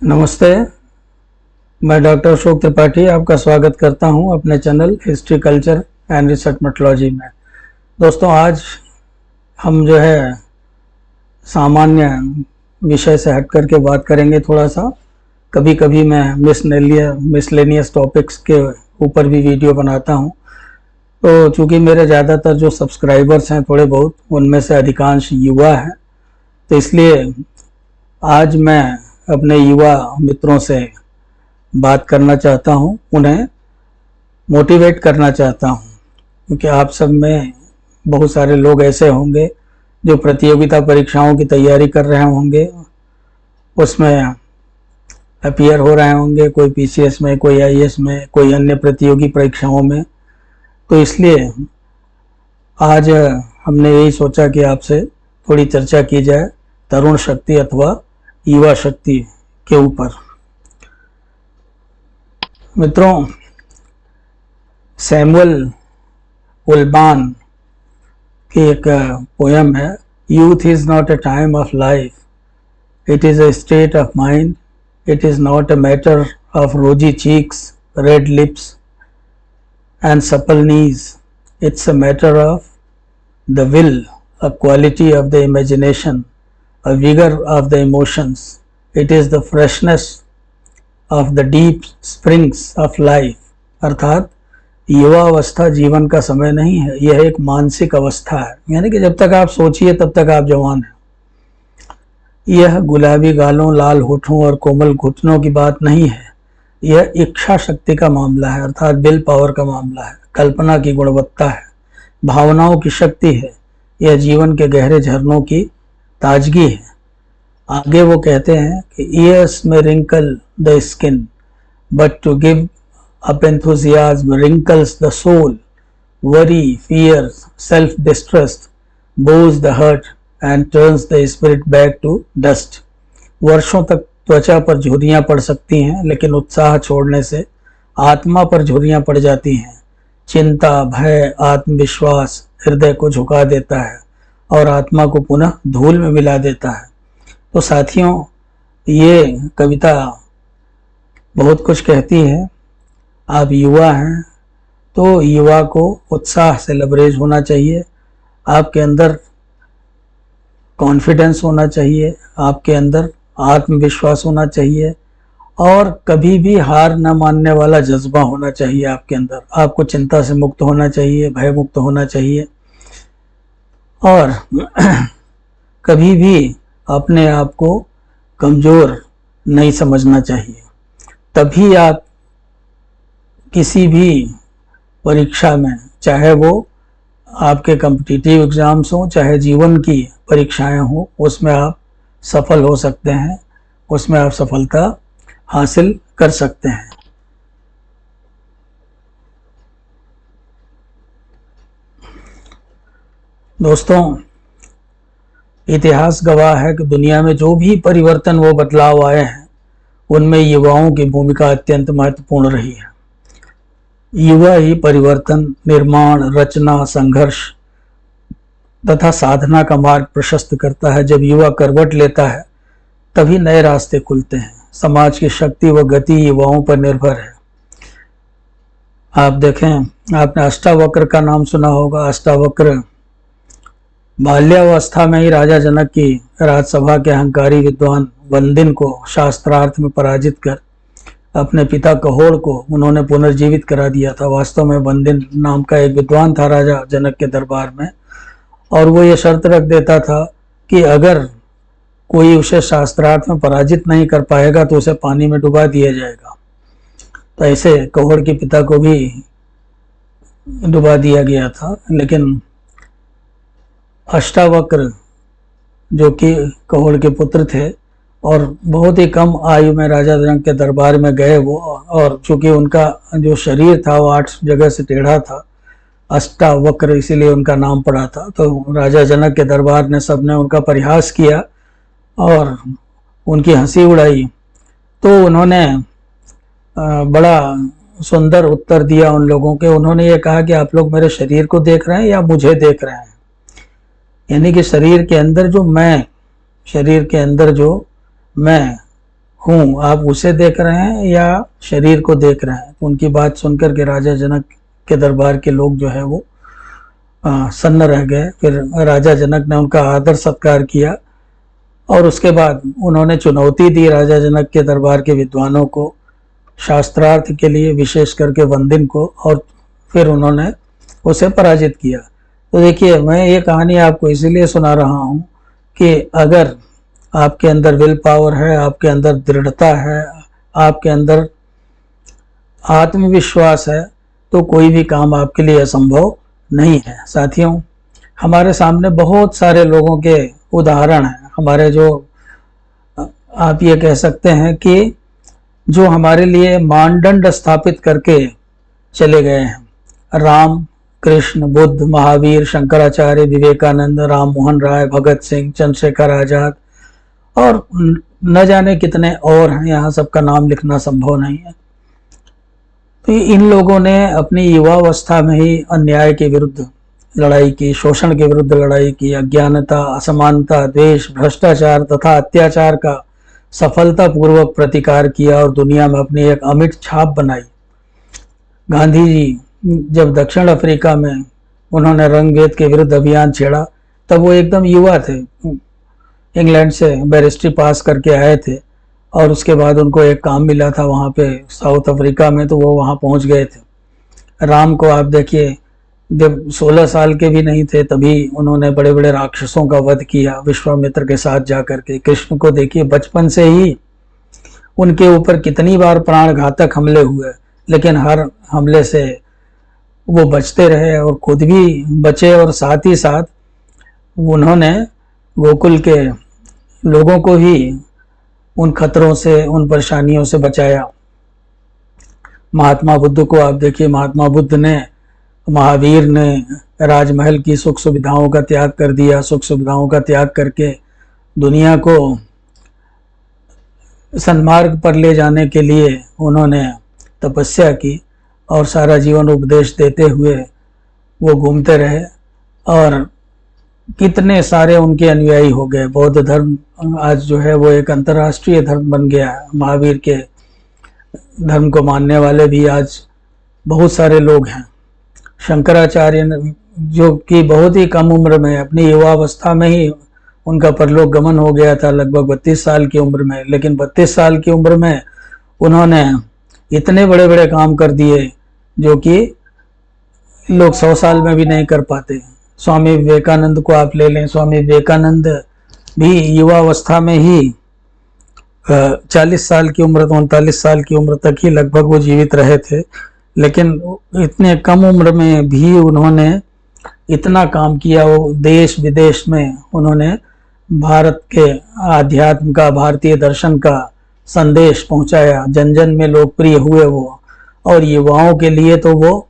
नमस्ते। मैं डॉक्टर अशोक त्रिपाठी आपका स्वागत करता हूं अपने channel history culture and research methodology में। दोस्तों, आज हम जो है सामान्य विषय से हट करके बात करेंगे थोड़ा सा। कभी कभी मैं मिसलेनियस टॉपिक्स के ऊपर भी वीडियो बनाता हूं। तो चूंकि मेरे ज़्यादातर जो सब्सक्राइबर्स हैं थोड़े बहुत, उनमें से अधिकांश युवा हैं, तो इसलिए आज मैं अपने युवा मित्रों से बात करना चाहता हूं, उन्हें मोटिवेट करना चाहता हूं, क्योंकि आप सब में बहुत सारे लोग ऐसे होंगे जो प्रतियोगिता परीक्षाओं की तैयारी कर रहे होंगे, उसमें अपीयर हो रहे होंगे, कोई पीसीएस में, कोई आईएएस में, कोई अन्य प्रतियोगी परीक्षाओं में। तो इसलिए आज हमने यही सोचा कि आपसे थोड़ी चर्चा की जाए तरुण शक्ति अथवा युवा शक्ति के ऊपर। मित्रों, सैमुअल उल्बान की एक पोयम है, youth is not a time of life, it is a state of mind, it is not a matter of rosy cheeks, red lips and supple knees, it's a matter of the will, a quality of the imagination, a vigor of the emotions, it is the freshness of the deep springs of life। अर्थात युवा अवस्था जीवन का समय नहीं है, यह एक मानसिक अवस्था है। यानी कि जब तक आप सोचिए तब तक आप जवान हैं। यह गुलाबी गालों, लाल होठों और कोमल घुटनों की बात नहीं है, यह इच्छा शक्ति का मामला है, अर्थात विल पावर का मामला है, कल्पना की गुणवत्ता है, भावनाओं की शक्ति है, यह जीवन के गहरे झरनों की ताजगी है। आगे वो कहते हैं कि years may wrinkle the skin, but to give up enthusiasm wrinkles the soul, worry, fear, self distrust bows the heart and turns the spirit back to dust. वर्षों तक त्वचा पर झुर्रियां पड़ सकती हैं, लेकिन उत्साह छोड़ने से आत्मा पर झुर्रियां पड़ जाती हैं। चिंता, भय, आत्मविश्वास हृदय को झुका देता है और आत्मा को पुनः धूल में मिला देता है। तो साथियों, ये कविता बहुत कुछ कहती है। आप युवा हैं तो युवा को उत्साह से लबरेज होना चाहिए, आपके अंदर कॉन्फिडेंस होना चाहिए, आपके अंदर आत्मविश्वास होना चाहिए और कभी भी हार न मानने वाला जज्बा होना चाहिए आपके अंदर। आपको चिंता से मुक्त होना चाहिए, भय मुक्त होना चाहिए और कभी भी अपने आप को कमज़ोर नहीं समझना चाहिए। तभी आप किसी भी परीक्षा में, चाहे वो आपके कॉम्पिटिटिव एग्ज़ाम्स हों, चाहे जीवन की परीक्षाएं हों, उसमें आप सफल हो सकते हैं, उसमें आप सफलता हासिल कर सकते हैं। दोस्तों, इतिहास गवाह है कि दुनिया में जो भी परिवर्तन व बदलाव आए हैं, उनमें युवाओं की भूमिका अत्यंत महत्वपूर्ण रही है। युवा ही परिवर्तन, निर्माण, रचना, संघर्ष तथा साधना का मार्ग प्रशस्त करता है। जब युवा करवट लेता है तभी नए रास्ते खुलते हैं। समाज की शक्ति व गति युवाओं पर निर्भर है। आप देखें, आपने अष्टावक्र का नाम सुना होगा। अष्टावक्र बाल्यावस्था में ही राजा जनक की राजसभा के अहंकारी विद्वान वंदिन को शास्त्रार्थ में पराजित कर अपने पिता कहोड़ को उन्होंने पुनर्जीवित करा दिया था। वास्तव में वंदिन नाम का एक विद्वान था राजा जनक के दरबार में, और वो ये शर्त रख देता था कि अगर कोई उसे शास्त्रार्थ में पराजित नहीं कर पाएगा तो उसे पानी में डुबा दिया जाएगा। तो ऐसे कहोड़ के पिता को भी डुबा दिया गया था। लेकिन अष्टावक्र, जो कि कहोड़ के पुत्र थे और बहुत ही कम आयु में राजा जनक के दरबार में गए वो, और चूंकि उनका जो शरीर था वो 8 जगह से टेढ़ा था, अष्टावक्र इसीलिए उनका नाम पड़ा था। तो राजा जनक के दरबार ने सबने उनका परिहास किया और उनकी हंसी उड़ाई। तो उन्होंने बड़ा सुंदर उत्तर दिया उन लोगों के। उन्होंने ये कहा कि आप लोग मेरे शरीर को देख रहे हैं या मुझे देख रहे हैं। यानी कि शरीर के अंदर जो मैं हूँ, आप उसे देख रहे हैं या शरीर को देख रहे हैं। तो उनकी बात सुनकर के राजा जनक के दरबार के लोग जो है वो सन्न रह गए। फिर राजा जनक ने उनका आदर सत्कार किया और उसके बाद उन्होंने चुनौती दी राजा जनक के दरबार के विद्वानों को शास्त्रार्थ के लिए, विशेष करके वंदिन को, और फिर उन्होंने उसे पराजित किया। तो देखिए, मैं ये कहानी आपको इसीलिए सुना रहा हूँ कि अगर आपके अंदर विल पावर है, आपके अंदर दृढ़ता है, आपके अंदर आत्मविश्वास है, तो कोई भी काम आपके लिए असंभव नहीं है। साथियों, हमारे सामने बहुत सारे लोगों के उदाहरण हैं, हमारे जो आप ये कह सकते हैं कि जो हमारे लिए मानदंड स्थापित करके चले गए हैं। राम, कृष्ण, बुद्ध, महावीर, शंकराचार्य, विवेकानंद, राम मोहन राय, भगत सिंह, चंद्रशेखर आजाद और न जाने कितने और हैं, यहाँ सबका नाम लिखना संभव नहीं है। तो इन लोगों ने अपनी युवावस्था में ही अन्याय के विरुद्ध लड़ाई की, शोषण के विरुद्ध लड़ाई की, अज्ञानता, असमानता, द्वेष, भ्रष्टाचार तथा अत्याचार का सफलतापूर्वक प्रतिकार किया और दुनिया में अपनी एक अमिट छाप बनाई। गांधी जी जब दक्षिण अफ्रीका में उन्होंने रंग भेद के विरुद्ध अभियान छेड़ा, तब वो एकदम युवा थे, इंग्लैंड से बैरिस्ट्री पास करके आए थे और उसके बाद उनको एक काम मिला था वहाँ पे साउथ अफ्रीका में, तो वो वहाँ पहुँच गए थे। राम को आप देखिए, जब 16 साल के भी नहीं थे तभी उन्होंने बड़े बड़े राक्षसों का वध किया विश्वामित्र के साथ जाकर के। कृष्ण को देखिए, बचपन से ही उनके ऊपर कितनी बार प्राण घातक हमले हुए, लेकिन हर हमले से वो बचते रहे और खुद भी बचे और साथ ही साथ उन्होंने गोकुल के लोगों को ही उन खतरों से, उन परेशानियों से बचाया। महात्मा बुद्ध को आप देखिए, महात्मा बुद्ध ने, महावीर ने राजमहल की सुख सुविधाओं का त्याग कर दिया, सुख सुविधाओं का त्याग करके दुनिया को सन्मार्ग पर ले जाने के लिए उन्होंने तपस्या की और सारा जीवन उपदेश देते हुए वो घूमते रहे और कितने सारे उनके अनुयायी हो गए। बौद्ध धर्म आज जो है वो एक अंतर्राष्ट्रीय धर्म बन गया है। महावीर के धर्म को मानने वाले भी आज बहुत सारे लोग हैं। शंकराचार्य जो कि बहुत ही कम उम्र में, अपनी युवावस्था में ही उनका परलोक गमन हो गया था, लगभग 32 साल की उम्र में, लेकिन 32 साल की उम्र में उन्होंने इतने बड़े बड़े काम कर दिए जो कि लोग 100 साल में भी नहीं कर पाते। स्वामी विवेकानंद को आप ले लें, स्वामी विवेकानंद भी युवावस्था में ही 40 साल की उम्र, 39 साल की उम्र तक ही लगभग वो जीवित रहे थे, लेकिन इतने कम उम्र में भी उन्होंने इतना काम किया। वो देश विदेश में उन्होंने भारत के आध्यात्म का, भारतीय दर्शन का संदेश पहुंचाया, जन जन में लोकप्रिय हुए वो, और युवाओं के लिए तो वो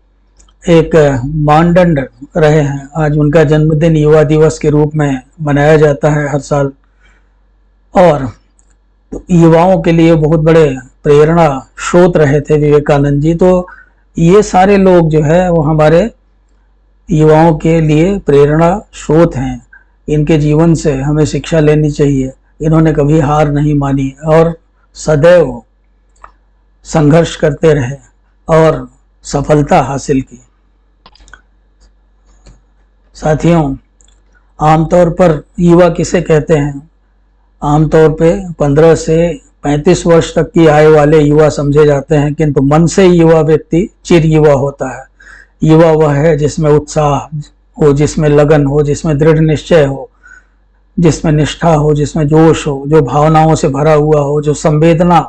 एक मानदंड रहे हैं। आज उनका जन्मदिन युवा दिवस के रूप में मनाया जाता है हर साल, और तो युवाओं के लिए बहुत बड़े प्रेरणा स्रोत रहे थे विवेकानंद जी। तो ये सारे लोग जो है वो हमारे युवाओं के लिए प्रेरणा स्रोत हैं। इनके जीवन से हमें शिक्षा लेनी चाहिए। इन्होंने कभी हार नहीं मानी और सदैव संघर्ष करते रहे और सफलता हासिल की। साथियों, आमतौर पर युवा किसे कहते हैं? आमतौर पे 15 से 35 वर्ष तक की आयु वाले युवा समझे जाते हैं, किंतु मन से युवा व्यक्ति चिर युवा होता है। युवा वह है जिसमें उत्साह हो, जिसमें लगन हो, जिसमें दृढ़ निश्चय हो, जिसमें निष्ठा हो, जिसमें जोश हो, जो भावनाओं से भरा हुआ हो, जो संवेदना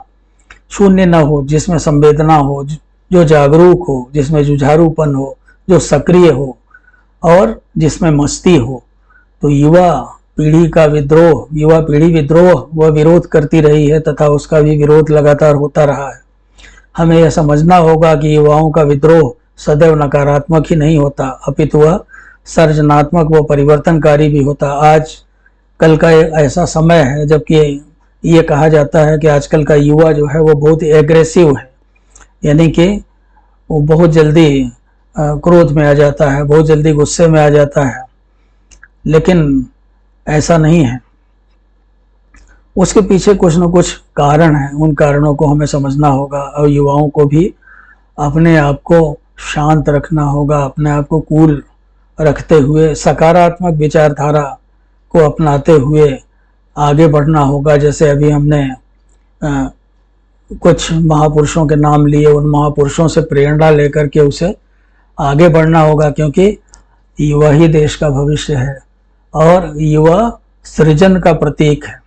शून्य न हो, जिसमें संवेदना हो, जो जागरूक हो, जिसमें जुझारूपन हो, जो सक्रिय हो और जिसमें मस्ती हो। तो युवा पीढ़ी का विद्रोह, युवा पीढ़ी विद्रोह वह विरोध करती रही है तथा उसका भी विरोध लगातार होता रहा है। हमें यह समझना होगा कि युवाओं का विद्रोह सदैव नकारात्मक ही नहीं होता, अपितु वह सर्जनात्मक व परिवर्तनकारी भी होता। आज कल का ऐसा समय है जबकि ये कहा जाता है कि आजकल का युवा जो है वो बहुत एग्रेसिव है, यानी कि वो बहुत जल्दी क्रोध में आ जाता है, बहुत जल्दी गुस्से में आ जाता है, लेकिन ऐसा नहीं है। उसके पीछे कुछ न कुछ कारण है, उन कारणों को हमें समझना होगा और युवाओं को भी अपने आप को शांत रखना होगा, अपने आप को कूल रखते हुए सकारात्मक विचारधारा को अपनाते हुए आगे बढ़ना होगा। जैसे अभी हमने कुछ महापुरुषों के नाम लिए, उन महापुरुषों से प्रेरणा लेकर के उसे आगे बढ़ना होगा, क्योंकि युवा ही देश का भविष्य है और युवा सृजन का प्रतीक है।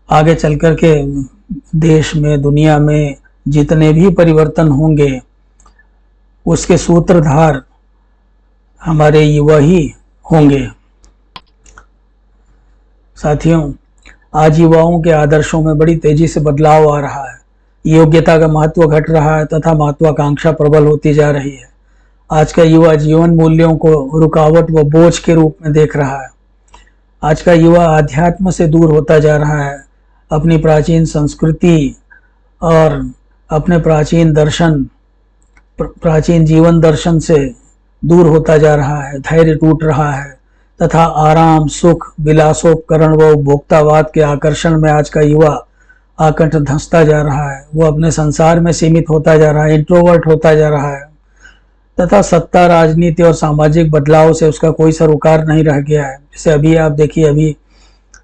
आगे चल कर के देश में, दुनिया में जितने भी परिवर्तन होंगे उसके सूत्रधार हमारे युवा ही होंगे। साथियों, आज युवाओं के आदर्शों में बड़ी तेजी से बदलाव आ रहा है। योग्यता का महत्व घट रहा है तथा महत्वाकांक्षा प्रबल होती जा रही है। आज का युवा जीवन मूल्यों को रुकावट व बोझ के रूप में देख रहा है। आज का युवा आध्यात्म से दूर होता जा रहा है, अपनी प्राचीन संस्कृति और अपने प्राचीन दर्शन, प्राचीन जीवन दर्शन से दूर होता जा रहा है। धैर्य टूट रहा है तथा आराम, सुख, विलासोपकरण व उपभोक्तावाद के आकर्षण में आज का युवा आकंठ धंसता जा रहा है। वो अपने संसार में सीमित होता जा रहा है, इंट्रोवर्ट होता जा रहा है तथा सत्ता, राजनीति और सामाजिक बदलाव से उसका कोई सरोकार नहीं रह गया है। जैसे अभी आप देखिए,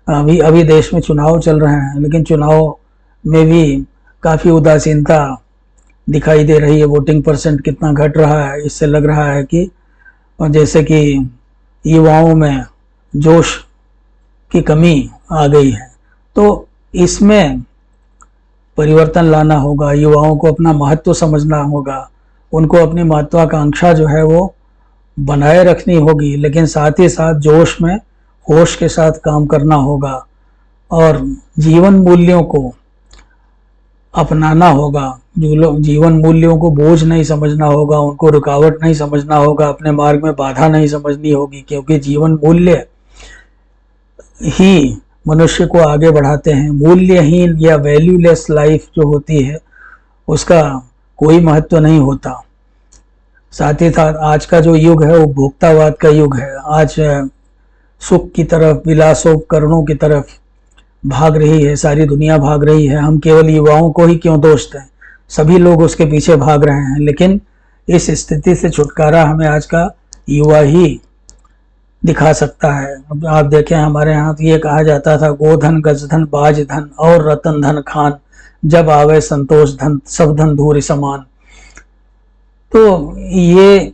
अभी देश में चुनाव चल रहे हैं, लेकिन चुनाव में भी काफ़ी उदासीनता दिखाई दे रही है। वोटिंग परसेंट कितना घट रहा है, इससे लग रहा है कि जैसे कि युवाओं में जोश की कमी आ गई है। तो इसमें परिवर्तन लाना होगा, युवाओं को अपना महत्व समझना होगा, उनको अपनी महत्वाकांक्षा जो है वो बनाए रखनी होगी, लेकिन साथ ही साथ जोश में होश के साथ काम करना होगा और जीवन मूल्यों को अपनाना होगा। जो लोग जीवन मूल्यों को बोझ नहीं समझना होगा, उनको रुकावट नहीं समझना होगा, अपने मार्ग में बाधा नहीं समझनी होगी, क्योंकि जीवन मूल्य ही मनुष्य को आगे बढ़ाते हैं। मूल्यहीन या वैल्यूलेस लाइफ जो होती है उसका कोई महत्व नहीं होता। साथ ही साथ आज का जो युग है वो उपभोक्तावाद का युग है। आज सुख की तरफ, विलासोपकरणों की तरफ भाग रही है, सारी दुनिया भाग रही है। हम केवल युवाओं को ही क्यों दोष दें, सभी लोग उसके पीछे भाग रहे हैं। लेकिन इस स्थिति से छुटकारा हमें आज का युवा ही दिखा सकता है। अब आप देखें, हमारे यहाँ तो ये कहा जाता था, गोधन, गजधन, बाज धन और रतन धन खान, जब आवे संतोष धन, सब धन धूरि समान। तो ये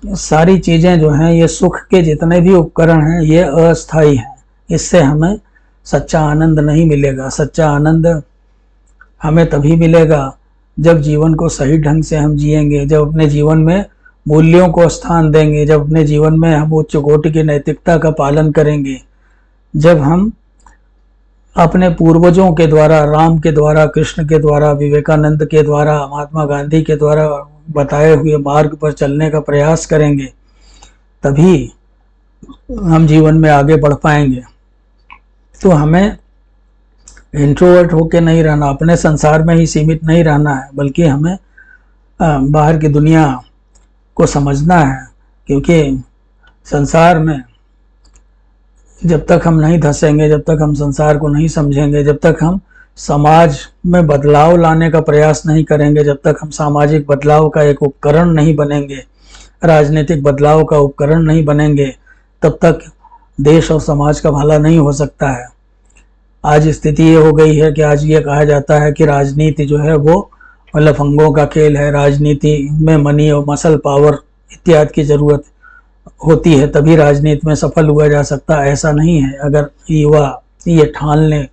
सारी चीजें जो हैं, ये सुख के जितने भी उपकरण हैं, ये अस्थायी हैं। इससे हमें सच्चा आनंद नहीं मिलेगा। सच्चा आनंद हमें तभी मिलेगा जब जीवन को सही ढंग से हम जिएंगे, जब अपने जीवन में मूल्यों को स्थान देंगे, जब अपने जीवन में हम उच्च कोटि की नैतिकता का पालन करेंगे, जब हम अपने पूर्वजों के द्वारा, राम के द्वारा, कृष्ण के द्वारा, विवेकानंद के द्वारा, महात्मा गांधी के द्वारा बताए हुए मार्ग पर चलने का प्रयास करेंगे, तभी हम जीवन में आगे बढ़ पाएंगे। तो हमें इंट्रोवर्ट होके नहीं रहना, अपने संसार में ही सीमित नहीं रहना है, बल्कि हमें बाहर की दुनिया को समझना है। क्योंकि संसार में जब तक हम नहीं धंसेंगे, जब तक हम संसार को नहीं समझेंगे, जब तक हम समाज में बदलाव लाने का प्रयास नहीं करेंगे, जब तक हम सामाजिक बदलाव का एक उपकरण नहीं बनेंगे, राजनीतिक बदलाव का उपकरण नहीं बनेंगे, तब तक देश और समाज का भला नहीं हो सकता है। आज स्थिति ये हो गई है कि आज ये कहा जाता है कि राजनीति जो है वो लफंगों का खेल है। राजनीति में मनी और मसल पावर इत्यादि की जरूरत होती है, तभी राजनीति में सफल हुआ जा सकता। ऐसा नहीं है। अगर युवा ये ठान लें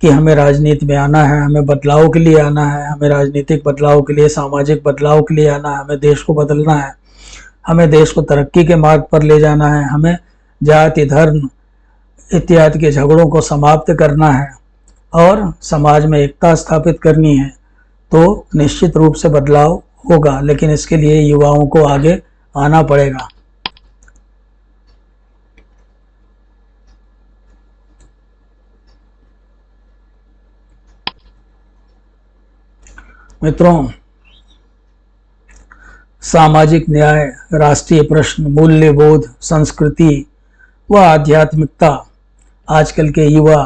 कि हमें राजनीति में आना है, हमें बदलाव के लिए आना है, हमें राजनीतिक बदलाव के लिए, सामाजिक बदलाव के लिए आना है, हमें देश को बदलना है, हमें देश को तरक्की के मार्ग पर ले जाना है, हमें जाति, धर्म इत्यादि के झगड़ों को समाप्त करना है और समाज में एकता स्थापित करनी है, तो निश्चित रूप से बदलाव होगा। लेकिन इसके लिए युवाओं को आगे आना पड़ेगा। मित्रों, सामाजिक न्याय, राष्ट्रीय प्रश्न, मूल्यबोध, संस्कृति व आध्यात्मिकता आजकल के युवा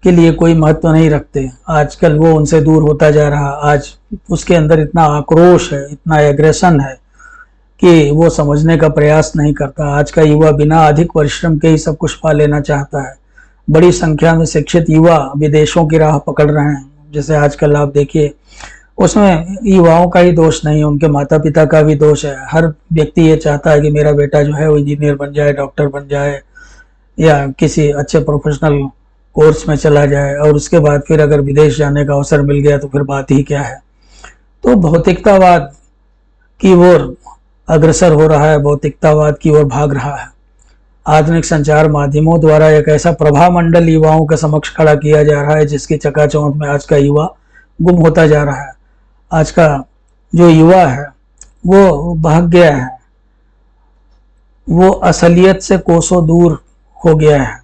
के लिए कोई महत्व नहीं रखते। आजकल वो उनसे दूर होता जा रहा। आज उसके अंदर इतना आक्रोश है, इतना एग्रेशन है कि वो समझने का प्रयास नहीं करता। आज का युवा बिना अधिक परिश्रम के ही सब कुछ पा लेना चाहता है। बड़ी संख्या में शिक्षित युवा विदेशों की राह पकड़ रहे हैं। जैसे आजकल आप देखिए, उसमें युवाओं का ही दोष नहीं है, उनके माता पिता का भी दोष है। हर व्यक्ति ये चाहता है कि मेरा बेटा जो है वो इंजीनियर बन जाए, डॉक्टर बन जाए, या किसी अच्छे प्रोफेशनल कोर्स में चला जाए, और उसके बाद फिर अगर विदेश जाने का अवसर मिल गया तो फिर बात ही क्या है। तो भौतिकतावाद की ओर अग्रसर हो रहा है, भौतिकतावाद की ओर भाग रहा है। आधुनिक संचार माध्यमों द्वारा एक ऐसा प्रभामंडल युवाओं के समक्ष खड़ा किया जा रहा है जिसकी चकाचौंध में आज का युवा गुम होता जा रहा है। आज का जो युवा है वो भाग गया है, वो असलियत से कोसों दूर हो गया है।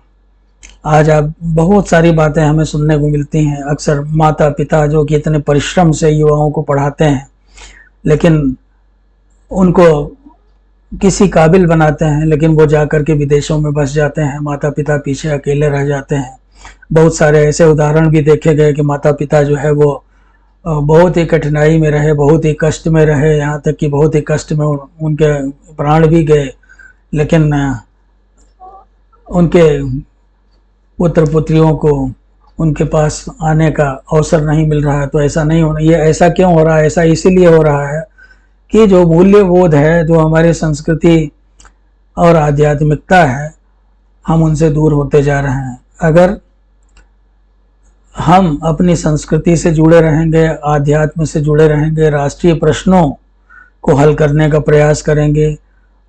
आज आप बहुत सारी बातें हमें सुनने को मिलती हैं। अक्सर माता पिता जो कि इतने परिश्रम से युवाओं को पढ़ाते हैं, लेकिन उनको किसी काबिल बनाते हैं, लेकिन वो जाकर के विदेशों में बस जाते हैं। माता पिता पीछे अकेले रह जाते हैं। बहुत सारे ऐसे उदाहरण भी देखे गए कि माता पिता जो है वो बहुत ही कठिनाई में रहे, बहुत ही कष्ट में रहे, यहाँ तक कि बहुत ही कष्ट में उनके प्राण भी गए, लेकिन उनके पुत्र पुत्रियों को उनके पास आने का अवसर नहीं मिल रहा है। तो ऐसा नहीं होना। ये ऐसा क्यों हो रहा है? ऐसा इसीलिए हो रहा है कि जो मूल्यबोध है, जो हमारी संस्कृति और आध्यात्मिकता है, हम उनसे दूर होते जा रहे हैं। अगर हम अपनी संस्कृति से जुड़े रहेंगे, आध्यात्म से जुड़े रहेंगे, राष्ट्रीय प्रश्नों को हल करने का प्रयास करेंगे,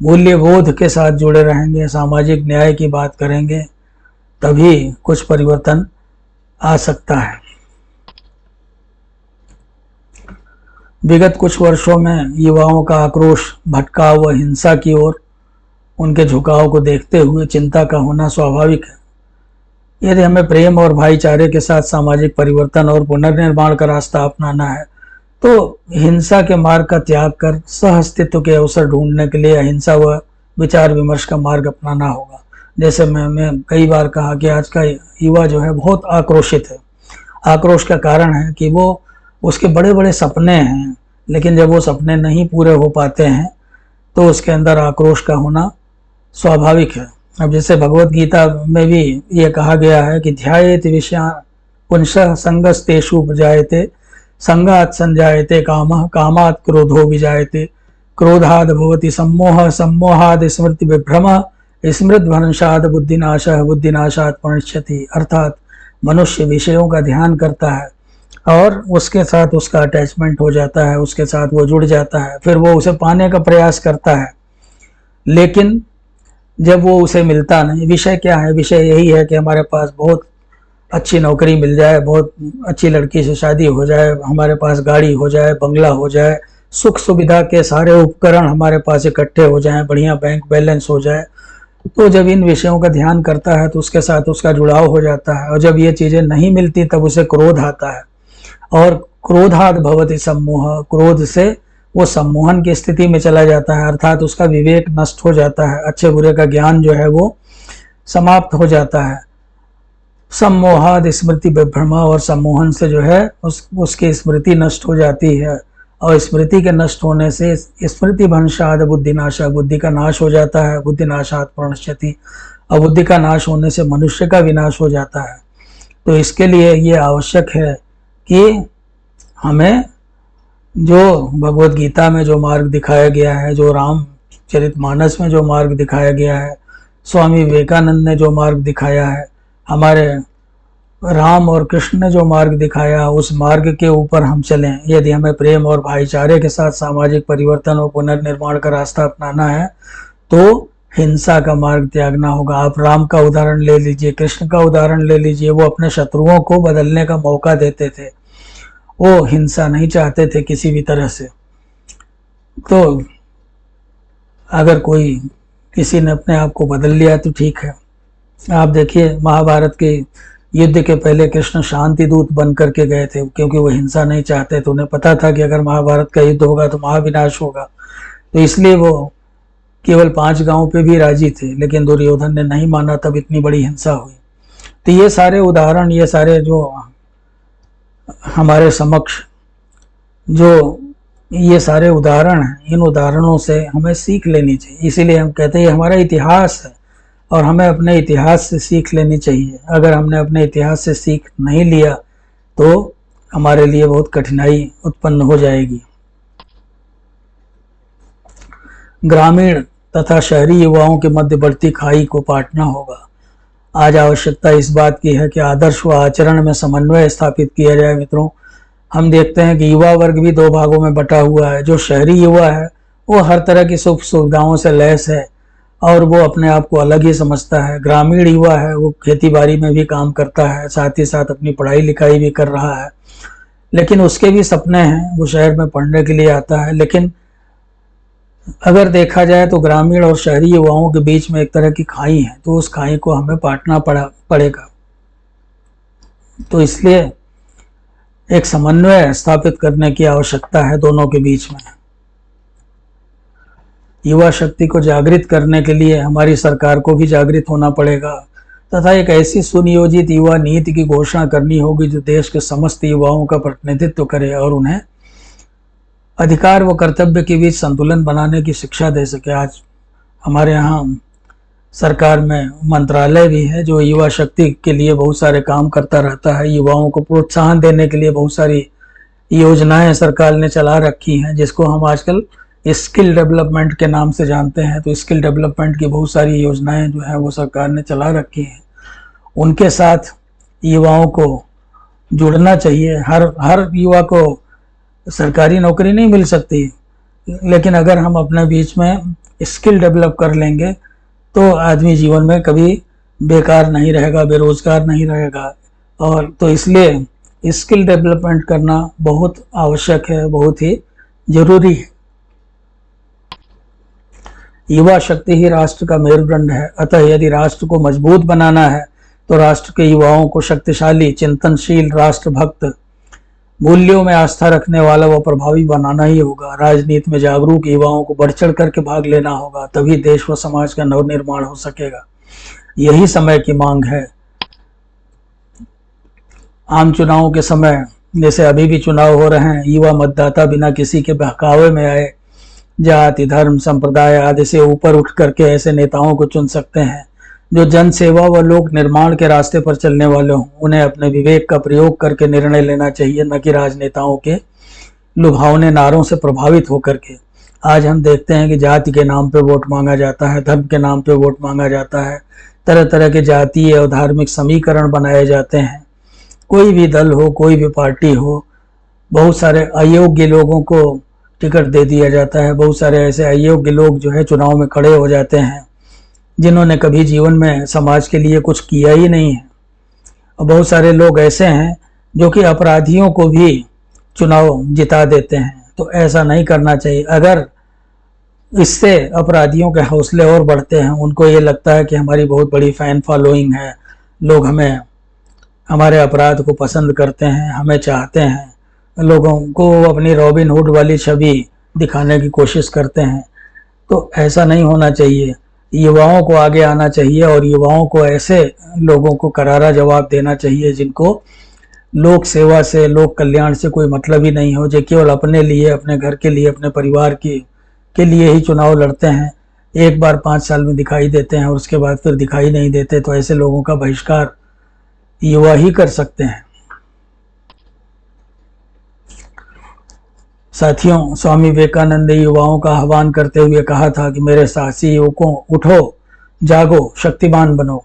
मूल्यबोध के साथ जुड़े रहेंगे, सामाजिक न्याय की बात करेंगे, तभी कुछ परिवर्तन आ सकता है। विगत कुछ वर्षों में युवाओं का आक्रोश, भटकाव व हिंसा की ओर उनके झुकाव को देखते हुए चिंता का होना स्वाभाविक है। यदि हमें प्रेम और भाईचारे के साथ सामाजिक परिवर्तन और पुनर्निर्माण का रास्ता अपनाना है तो हिंसा के मार्ग का त्याग कर सहअस्तित्व के अवसर ढूंढने के लिए अहिंसा व विचार विमर्श का मार्ग अपनाना होगा। जैसे मैं कई बार कहा कि आज का युवा जो है बहुत आक्रोशित है। आक्रोश का कारण है कि वो उसके बड़े बड़े सपने हैं, लेकिन जब वो सपने नहीं पूरे हो पाते हैं तो उसके अंदर आक्रोश का होना स्वाभाविक है। अब जैसे भगवत गीता में भी ये कहा गया है कि ध्यायेत विषया पुंसः संगस्तेषु उपजायते, संगात् संजायते कामः, कामात् क्रोधो विजायते, क्रोधाद् भवति सम्मोहः, सम्मोहाद् स्मृति विभ्रमः, स्मृतिभ्रंशात् बुद्धिनाशः, बुद्धिनाशात् प्रणश्यति। अर्थात मनुष्य विषयों का ध्यान करता है और उसके साथ उसका अटैचमेंट हो जाता है, उसके साथ वो जुड़ जाता है, फिर वो उसे पाने का प्रयास करता है, लेकिन जब वो उसे मिलता नहीं। विषय क्या है? विषय यही है कि हमारे पास बहुत अच्छी नौकरी मिल जाए, बहुत अच्छी लड़की से शादी हो जाए, हमारे पास गाड़ी हो जाए, बंगला हो जाए, सुख सुविधा के सारे उपकरण हमारे पास इकट्ठे हो जाएं, बढ़िया बैंक बैलेंस हो जाए। तो जब इन विषयों का ध्यान करता है तो उसके साथ उसका जुड़ाव हो जाता है, और जब ये चीज़ें नहीं मिलती तब उसे क्रोध आता है, और क्रोधाद् भवति सम्मोह, क्रोध से वो सम्मोहन की स्थिति में चला जाता है, अर्थात उसका विवेक नष्ट हो जाता है, अच्छे बुरे का ज्ञान जो है वो समाप्त हो जाता है। सम्मोहाद स्मृति विभ्रम, और सम्मोहन से जो है उसकी स्मृति नष्ट हो जाती है, और स्मृति के नष्ट होने से स्मृति भंशाद बुद्धिनाशा, बुद्धि का नाश हो जाता है, बुद्धिनाशात प्रणश्यति, और बुद्धि का नाश होने से मनुष्य का विनाश हो जाता है। तो इसके लिए ये आवश्यक है कि हमें जो भगवत गीता में जो मार्ग दिखाया गया है, जो रामचरितमानस में जो मार्ग दिखाया गया है, स्वामी विवेकानंद ने जो मार्ग दिखाया है, हमारे राम और कृष्ण ने जो मार्ग दिखाया, उस मार्ग के ऊपर हम चलें। यदि हमें प्रेम और भाईचारे के साथ सामाजिक परिवर्तन और पुनर्निर्माण का रास्ता अपनाना है तो हिंसा का मार्ग त्यागना होगा। आप राम का उदाहरण ले लीजिए, कृष्ण का उदाहरण ले लीजिए, वो अपने शत्रुओं को बदलने का मौका देते थे, वो हिंसा नहीं चाहते थे किसी भी तरह से। तो अगर कोई किसी ने अपने आप को बदल लिया तो ठीक है। आप देखिए, महाभारत के युद्ध के पहले कृष्ण शांति दूत बन करके गए थे, क्योंकि वो हिंसा नहीं चाहते थे। उन्हें पता था कि अगर महाभारत का युद्ध होगा तो महाविनाश होगा, तो इसलिए वो केवल 5 गांवों पे भी राजी थे, लेकिन दुर्योधन ने नहीं माना, तब इतनी बड़ी हिंसा हुई। तो ये सारे उदाहरण, ये सारे जो हमारे समक्ष जो ये सारे उदाहरण हैं, इन उदाहरणों से हमें सीख लेनी चाहिए। इसीलिए हम कहते हैं ये हमारा इतिहास है और हमें अपने इतिहास से सीख लेनी चाहिए। अगर हमने अपने इतिहास से सीख नहीं लिया तो हमारे लिए बहुत कठिनाई उत्पन्न हो जाएगी। ग्रामीण तथा शहरी युवाओं के मध्य बढ़ती खाई को पाटना होगा। आज आवश्यकता इस बात की है कि आदर्श व आचरण में समन्वय स्थापित किया जाए। मित्रों, हम देखते हैं कि युवा वर्ग भी दो भागों में बटा हुआ है। जो शहरी युवा है वो हर तरह की सुख सुविधाओं से लैस है और वो अपने आप को अलग ही समझता है। ग्रामीण युवा है वो खेती बाड़ी में भी काम करता है, साथ ही साथ अपनी पढ़ाई लिखाई भी कर रहा है, लेकिन उसके भी सपने हैं, वो शहर में पढ़ने के लिए आता है। लेकिन अगर देखा जाए तो ग्रामीण और शहरी युवाओं के बीच में एक तरह की खाई है, तो उस खाई को हमें पाटना पड़ेगा। तो इसलिए एक समन्वय स्थापित करने की आवश्यकता है दोनों के बीच में। युवा शक्ति को जागृत करने के लिए हमारी सरकार को भी जागृत होना पड़ेगा तथा एक ऐसी सुनियोजित युवा नीति की घोषणा करनी होगी जो देश के समस्त युवाओं का प्रतिनिधित्व करे और उन्हें अधिकार व कर्तव्य के बीच संतुलन बनाने की शिक्षा दे सके। आज हमारे यहाँ सरकार में मंत्रालय भी है जो युवा शक्ति के लिए बहुत सारे काम करता रहता है। युवाओं को प्रोत्साहन देने के लिए बहुत सारी योजनाएं सरकार ने चला रखी हैं, जिसको हम आजकल स्किल डेवलपमेंट के नाम से जानते हैं। तो स्किल डेवलपमेंट की बहुत सारी योजनाएं जो है वो सरकार ने चला रखी हैं। उनके साथ युवाओं को जुड़ना चाहिए। हर युवा को सरकारी नौकरी नहीं मिल सकती, लेकिन अगर हम अपने बीच में स्किल डेवलप कर लेंगे तो आदमी जीवन में कभी बेकार नहीं रहेगा, बेरोजगार नहीं रहेगा। और तो इसलिए स्किल डेवलपमेंट करना बहुत आवश्यक है, बहुत ही जरूरी है। युवा शक्ति ही राष्ट्र का मेरुदंड है। अतः यदि राष्ट्र को मजबूत बनाना है तो राष्ट्र के युवाओं को शक्तिशाली, चिंतनशील, राष्ट्रभक्त, मूल्यों में आस्था रखने वाला व प्रभावी बनाना ही होगा। राजनीति में जागरूक युवाओं को बढ़ चढ़ करके भाग लेना होगा, तभी देश व समाज का नवनिर्माण हो सकेगा। यही समय की मांग है। आम चुनावों के समय, जैसे अभी भी चुनाव हो रहे हैं, युवा मतदाता बिना किसी के बहकावे में आए जाति, धर्म, संप्रदाय आदि से ऊपर उठ करके ऐसे नेताओं को चुन सकते हैं जो जन सेवा व लोक निर्माण के रास्ते पर चलने वाले हों। उन्हें अपने विवेक का प्रयोग करके निर्णय लेना चाहिए, न कि राजनेताओं के लुभावने नारों से प्रभावित होकर के। आज हम देखते हैं कि जाति के नाम पे वोट मांगा जाता है, धर्म के नाम पे वोट मांगा जाता है, तरह तरह के जातीय और धार्मिक समीकरण बनाए जाते हैं। कोई भी दल हो, कोई भी पार्टी हो, बहुत सारे अयोग्य लोगों को टिकट दे दिया जाता है। बहुत सारे ऐसे अयोग्य लोग जो है चुनाव में खड़े हो जाते हैं, जिन्होंने कभी जीवन में समाज के लिए कुछ किया ही नहीं है। और बहुत सारे लोग ऐसे हैं जो कि अपराधियों को भी चुनाव जिता देते हैं। तो ऐसा नहीं करना चाहिए। अगर इससे अपराधियों के हौसले और बढ़ते हैं, उनको ये लगता है कि हमारी बहुत बड़ी फैन फॉलोइंग है, लोग हमारे अपराध को पसंद करते हैं, हमें चाहते हैं, लोगों को अपनी रॉबिन हुड वाली छवि दिखाने की कोशिश करते हैं, तो ऐसा नहीं होना चाहिए। युवाओं को आगे आना चाहिए और युवाओं को ऐसे लोगों को करारा जवाब देना चाहिए जिनको लोक सेवा से, लोक कल्याण से कोई मतलब ही नहीं हो, जो केवल अपने लिए, अपने घर के लिए, अपने परिवार के लिए ही चुनाव लड़ते हैं। एक बार 5 साल में दिखाई देते हैं और उसके बाद फिर दिखाई नहीं देते। तो ऐसे लोगों का बहिष्कार युवा ही कर सकते हैं। साथियों, स्वामी विवेकानंद ने युवाओं का आह्वान करते हुए कहा था कि मेरे साहसी युवकों, उठो, जागो, शक्तिमान बनो,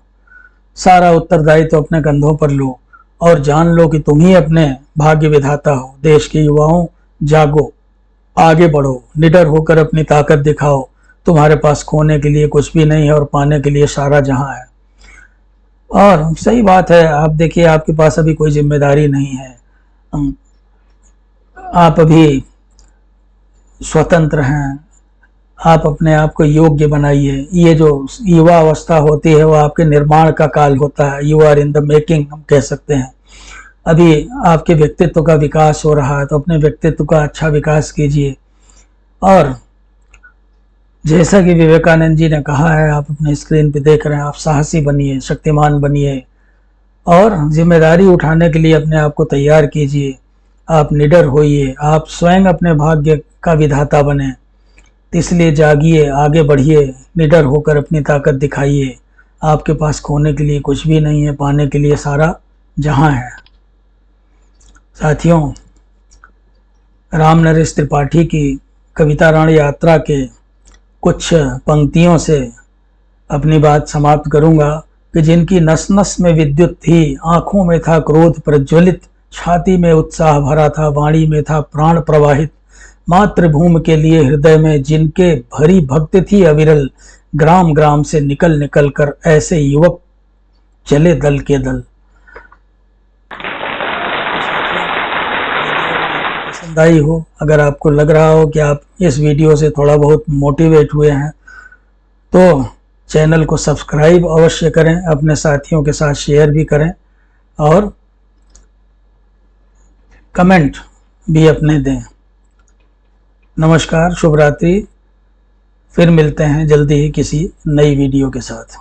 सारा उत्तरदायित्व तो अपने कंधों पर लो और जान लो कि तुम ही अपने भाग्य विधाता हो। देश के युवाओं, जागो, आगे बढ़ो, निडर होकर अपनी ताकत दिखाओ। तुम्हारे पास खोने के लिए कुछ भी नहीं है और पाने के लिए सारा जहां है। और सही बात है। आप देखिए, आपके पास अभी कोई जिम्मेदारी नहीं है, आप अभी स्वतंत्र हैं, आप अपने आप को योग्य बनाइए। ये जो युवा अवस्था होती है वो आपके निर्माण का काल होता है। You are in the making, हम कह सकते हैं। अभी आपके व्यक्तित्व का विकास हो रहा है, तो अपने व्यक्तित्व का अच्छा विकास कीजिए। और जैसा कि विवेकानंद जी ने कहा है, आप अपने स्क्रीन पे देख रहे हैं, आप साहसी बनिए, शक्तिमान बनिए, और जिम्मेदारी उठाने के लिए अपने आप को तैयार कीजिए। आप निडर होइए, आप स्वयं अपने भाग्य का विधाता बने। इसलिए जागिए, आगे बढ़िए, निडर होकर अपनी ताकत दिखाइए। आपके पास खोने के लिए कुछ भी नहीं है, पाने के लिए सारा जहां है। साथियों, राम नरेश त्रिपाठी की कविता रण यात्रा के कुछ पंक्तियों से अपनी बात समाप्त करूंगा कि जिनकी नस नस में विद्युत थी, आंखों में था क्रोध प्रज्वलित, छाती में उत्साह भरा था, वाणी में था प्राण प्रवाहित, मातृभूमि के लिए हृदय में जिनके भरी भक्ति थी अविरल, ग्राम ग्राम से निकल निकल कर ऐसे युवक चले दल के दल। पसंद आई हो, अगर आपको लग रहा हो कि आप इस वीडियो से थोड़ा बहुत मोटिवेट हुए हैं, तो चैनल को सब्सक्राइब अवश्य करें, अपने साथियों के साथ शेयर भी करें और कमेंट भी अपने दें। नमस्कार, शुभ रात्रि। फिर मिलते हैं जल्दी ही किसी नई वीडियो के साथ।